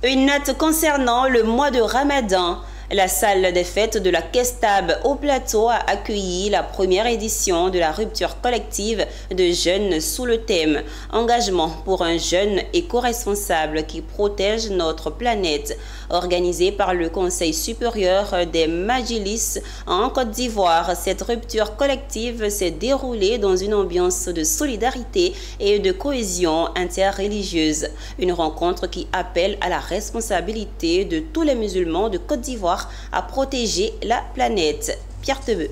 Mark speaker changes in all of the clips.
Speaker 1: Une note concernant le mois de Ramadan. La salle des fêtes de la Kestab au Plateau a accueilli la première édition de la rupture collective de jeunes sous le thème « Engagement pour un jeune éco-responsable qui protège notre planète » organisée par le Conseil supérieur des Majlis en Côte d'Ivoire. Cette rupture collective s'est déroulée dans une ambiance de solidarité et de cohésion interreligieuse. Une rencontre qui appelle à la responsabilité de tous les musulmans de Côte d'Ivoire à protéger la planète. Pierre Tebeu.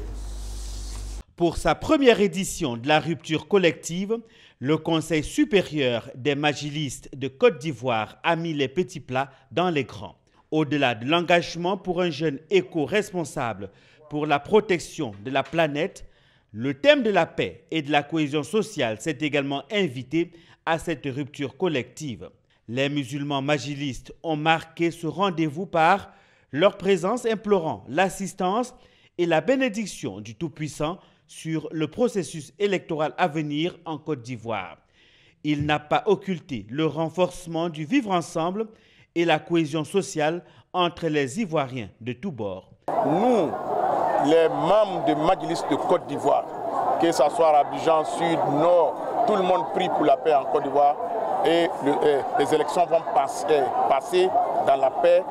Speaker 2: Pour sa première édition de la rupture collective, le Conseil supérieur des majilistes de Côte d'Ivoire a mis les petits plats dans les grands. Au-delà de l'engagement pour un jeune éco-responsable pour la protection de la planète, le thème de la paix et de la cohésion sociale s'est également invité à cette rupture collective. Les musulmans majilistes ont marqué ce rendez-vous par leur présence implorant l'assistance et la bénédiction du Tout-Puissant sur le processus électoral à venir en Côte d'Ivoire. Il n'a pas occulté le renforcement du vivre ensemble et la cohésion sociale entre les Ivoiriens de tous bords.
Speaker 3: Nous, les membres de Majlis de Côte d'Ivoire, que ce soit à Abidjan, Sud, Nord, tout le monde prie pour la paix en Côte d'Ivoire et les élections vont passer dans la paix.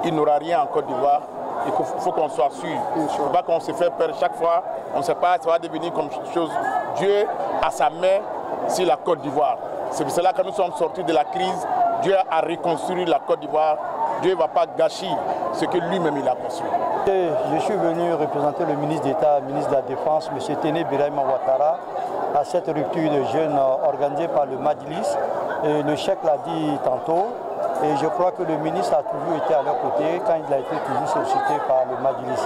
Speaker 3: Il n'y aura rien en Côte d'Ivoire. Il faut qu'on soit sûr. Il ne faut pas qu'on se fait peur chaque fois. On ne sait pas, ça va devenir comme chose. Dieu a sa main sur la Côte d'Ivoire. C'est pour cela que nous sommes sortis de la crise. Dieu a reconstruit la Côte d'Ivoire. Dieu ne va pas gâcher ce que lui-même il a construit.
Speaker 4: Je suis venu représenter le ministre d'État, ministre de la Défense, M. Téné Birahima Ouattara, à cette rupture de jeunes organisée par le Majlis. Et le chef l'a dit tantôt. Et je crois que le ministre a toujours été à leur côté quand il a été toujours sollicité par le Majlis.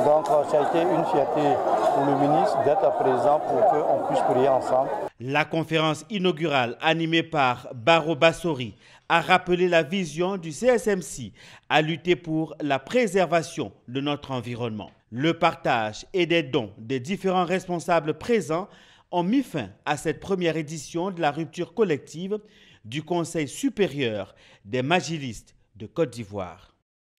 Speaker 4: Donc ça a été une fierté pour le ministre d'être présent pour qu'on puisse prier ensemble.
Speaker 2: La conférence inaugurale animée par Baro Bassori a rappelé la vision du CSMC à lutter pour la préservation de notre environnement. Le partage et des dons des différents responsables présents ont mis fin à cette première édition de la rupture collective du Conseil supérieur des majilistes de Côte d'Ivoire.